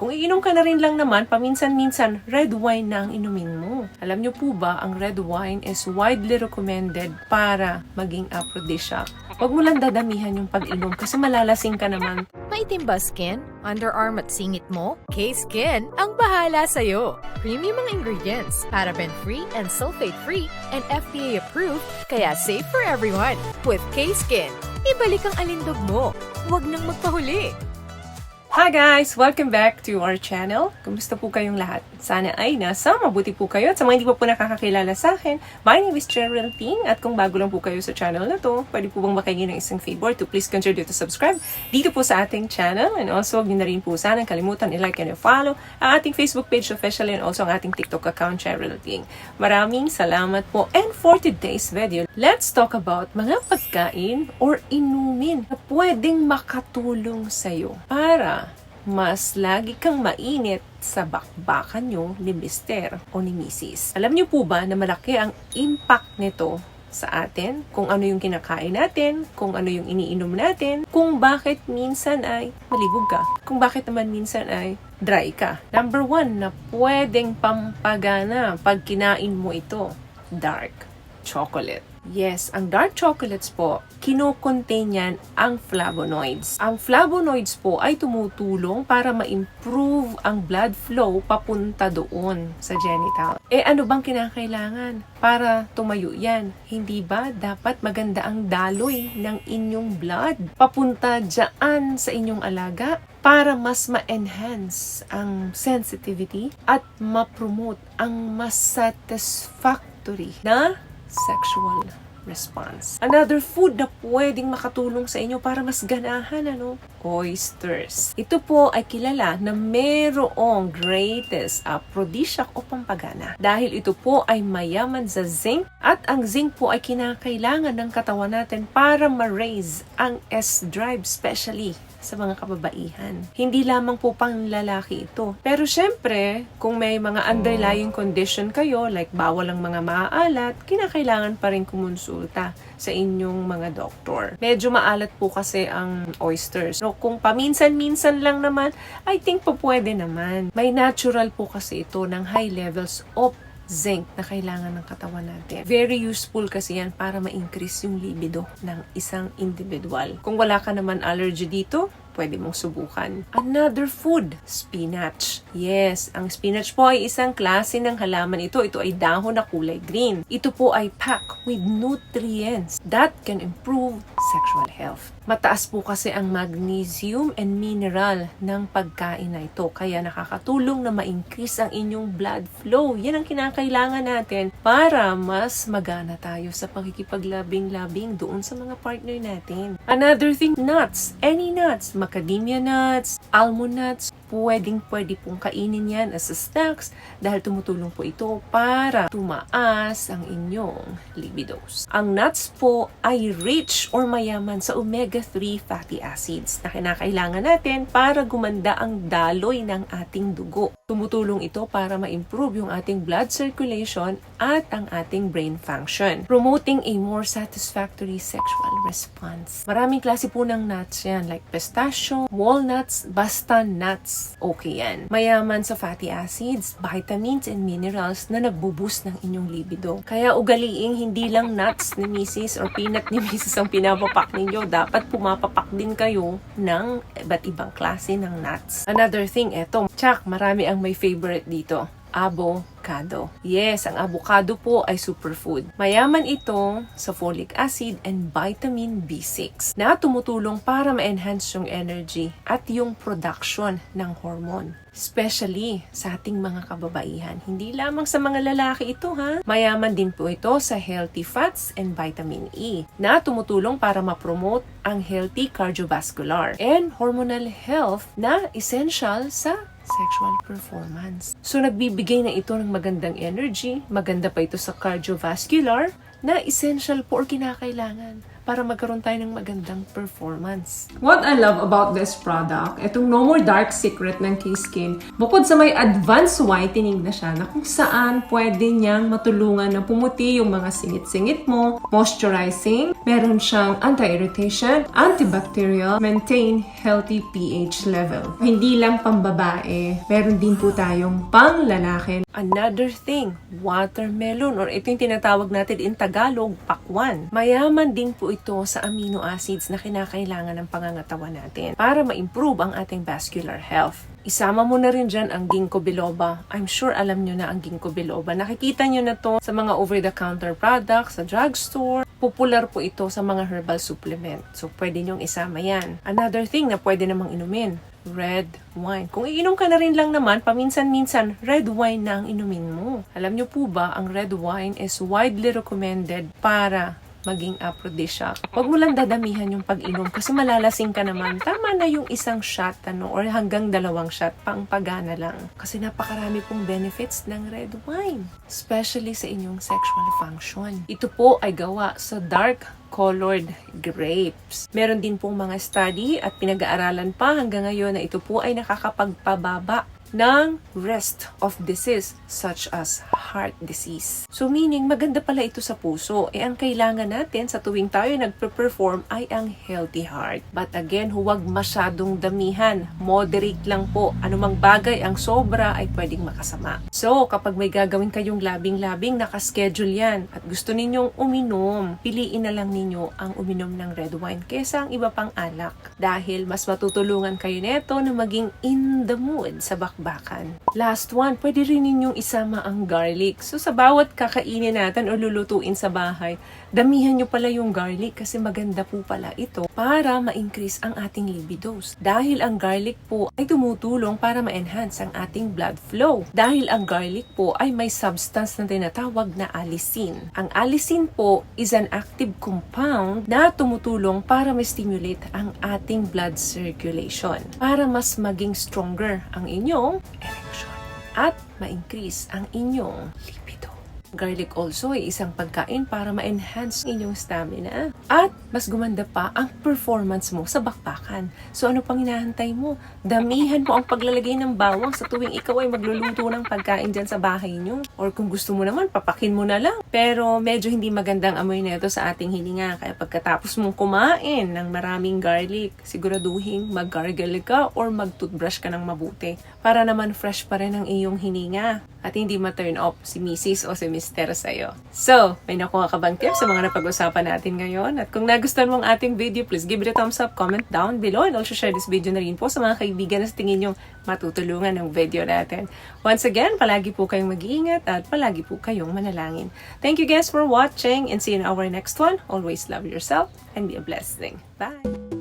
Kung iinom ka na rin lang naman, paminsan-minsan, red wine na ang inumin mo. Alam niyo po ba, ang red wine is widely recommended para maging aphrodisiac. Huwag mo lang dadamihan yung pag-inom kasi malalasing ka naman. Maitim ba skin? Underarm at singit mo? K-Skin ang bahala sa'yo. Premium ang ingredients, paraben-free and sulfate-free, and FDA-approved, kaya safe for everyone. With K-Skin, ibalik ang alindog mo. Huwag nang magpahuli. Hi guys! Welcome back to our channel. Kumusta po kayong lahat? Sana ay nasa mabuti po kayo. At sa mga hindi pa po nakakakilala sa akin, my name is Geraldine. At kung bago lang po kayo sa channel na to, pwede po bang makingin ng isang favor to please consider to subscribe dito po sa ating channel. And also, huwag niyo na rin po sana kalimutan i-like and i-follow ang ating Facebook page officially and also ang ating TikTok account, Geraldine. Maraming salamat po. And for today's video, let's talk about mga pagkain or inumin na pwedeng makatulong sa'yo para mas lagi kang mainit sa bakbakan nyo ni Mr. o ni Mrs. Alam nyo po ba na malaki ang impact nito sa atin? Kung ano yung kinakain natin, kung ano yung iniinom natin, kung bakit minsan ay malibog ka, kung bakit naman minsan ay dry ka. Number 1 na pwedeng pampagana pag kinain mo ito, dark chocolate. Yes, ang dark chocolates po, kino-contain yan ang flavonoids. Ang flavonoids po ay tumutulong para ma-improve ang blood flow papunta doon sa genital. Ano bang kinakailangan para tumayo yan? Hindi ba dapat maganda ang daloy ng inyong blood papunta dyan sa inyong alaga para mas ma-enhance ang sensitivity at ma-promote ang mas satisfactory na sexual response. Another food na pwedeng makatulong sa inyo para mas ganahan, oysters. Ito po ay kilala na mayroong greatest aphrodisiac o pampagana dahil ito po ay mayaman sa zinc at ang zinc po ay kinakailangan ng katawan natin para ma-raise ang S-drive, especially sa mga kababaihan. Hindi lamang po pang lalaki ito. Pero syempre, kung may mga underlying condition kayo, like bawal ang mga maaalat, kinakailangan pa rin kumonsulta sa inyong mga doktor. Medyo maalat po kasi ang oysters. So, kung paminsan-minsan lang naman, I think po pwede naman. May natural po kasi ito ng high levels of zinc na kailangan ng katawan natin. Very useful kasi yan para ma-increase yung libido ng isang individual. Kung wala ka naman allergy dito, pwede mong subukan. Another food, spinach. Yes, ang spinach po ay isang klase ng halaman ito. Ito ay dahon na kulay green. Ito po ay packed with nutrients that can improve sexual health. Mataas po kasi ang magnesium and mineral ng pagkain na ito. Kaya nakakatulong na ma-increase ang inyong blood flow. Yan ang kinakailangan natin para mas magana tayo sa pakikipaglabing-labing doon sa mga partner natin. Another thing, nuts. Any nuts. Macadamia nuts, almond nuts, pwede pong kainin yan as a snacks dahil tumutulong po ito para tumaas ang inyong libidos. Ang nuts po ay rich or mayaman sa omega-3 fatty acids na kinakailangan natin para gumanda ang daloy ng ating dugo. Tumutulong ito para ma-improve yung ating blood circulation at ang ating brain function, promoting a more satisfactory sexual response. Maraming klase po ng nuts yan, like pistachio, walnuts, basta nuts. Okay yan. Mayaman sa fatty acids, vitamins, and minerals na nagbo-boost ng inyong libido. Kaya ugaliing hindi lang nuts ni Mrs. or peanut ni Mrs. ang pinapapak ninyo. Dapat pumapapak din kayo ng iba't ibang klase ng nuts. Another thing, eto, marami ang may favorite dito. Avocado. Yes, ang avocado po ay superfood. Mayaman ito sa folic acid and vitamin B6 na tumutulong para ma-enhance yung energy at yung production ng hormone. Especially sa ating mga kababaihan. Hindi lamang sa mga lalaki ito, Mayaman din po ito sa healthy fats and vitamin E na tumutulong para ma-promote ang healthy cardiovascular and hormonal health na essential sa sexual performance. So, nagbibigay na ito ng magandang energy, maganda pa ito sa cardiovascular, na essential po or kinakailangan para magkaroon tayo ng magandang performance. What I love about this product, itong No More Dark Secret ng K-Skin, bukod sa may advanced whitening na siya, na kung saan pwede niyang matulungan na pumuti yung mga singit-singit mo, moisturizing, meron siyang anti-irritation, antibacterial, maintain healthy pH level. Hindi lang pambabae, meron din po tayong pang-lalaki. Another thing, watermelon, or ito yung tinatawag natin in Tagalog, pakwan. Mayaman din po ito sa amino acids na kinakailangan ng pangangatawan natin para ma-improve ang ating vascular health. Isama mo na rin dyan ang ginkgo biloba. I'm sure alam nyo na ang ginkgo biloba. Nakikita nyo na to sa mga over-the-counter products, sa drugstore. Popular po ito sa mga herbal supplement. So, pwede nyong isama yan. Another thing na pwede namang inumin, red wine. Kung iinom ka na rin lang naman, paminsan-minsan, red wine na ang inumin mo. Alam nyo po ba, ang red wine is widely recommended para maging aphrodisiac. Huwag mo lang dadamihan yung pag-inom kasi malalasing ka naman. Tama na yung isang shot or hanggang 2 shot, pang-pagana lang. Kasi napakarami pong benefits ng red wine. Especially sa inyong sexual function. Ito po ay gawa sa dark colored grapes. Meron din pong mga study at pinag-aaralan pa hanggang ngayon na ito po ay nakakapagpababa ng risk of disease such as heart disease. So meaning, maganda pala ito sa puso. Ang kailangan natin sa tuwing tayo nagpe-perform ay ang healthy heart. But again, huwag masyadong damihan. Moderate lang po. Anumang bagay ang sobra ay pwedeng makasama. So, kapag may gagawin kayong labing-labing, nakaschedule yan at gusto ninyong uminom, piliin na lang ninyo ang uminom ng red wine kaysa ang iba pang alak. Dahil mas matutulungan kayo neto na maging in the mood sa bakbakan. Last one, pwede rin ninyong isama ang garlic. So sa bawat kakainin natin o lulutuin sa bahay, damihan nyo pala yung garlic kasi maganda po pala ito para ma-increase ang ating libidos. Dahil ang garlic po ay tumutulong para ma-enhance ang ating blood flow. Dahil ang garlic po ay may substance na tinatawag na allicin. Ang allicin po is an active compound na tumutulong para ma-stimulate ang ating blood circulation para mas maging stronger ang inyong erection at ma-increase ang inyong libido. Garlic also ay isang pagkain para ma-enhance inyong stamina at mas gumanda pa ang performance mo sa bakbakan. So ano pang hinahantay mo? Damihan mo ang paglalagay ng bawang sa tuwing ikaw ay magluluto ng pagkain dyan sa bahay nyo. Or kung gusto mo naman, papakin mo na lang. Pero medyo hindi magandang amoy nito sa ating hininga. Kaya pagkatapos mong kumain ng maraming garlic, siguraduhin mag-gargle ka or mag-toothbrush ka ng mabuti para naman fresh pa rin ang iyong hininga at hindi ma-turn off si Mrs. o si Mr. sa'yo. So, may nakuha ka bang tips sa mga napag-usapan natin ngayon? At kung nagustuhan mo ang ating video, please give it a thumbs up, comment down below, and also share this video na rin po sa mga kaibigan na sa tingin nyo matutulungan ng video natin. Once again, palagi po kayong mag-iingat at palagi po kayong manalangin. Thank you guys for watching and see you in our next one. Always love yourself and be a blessing. Bye!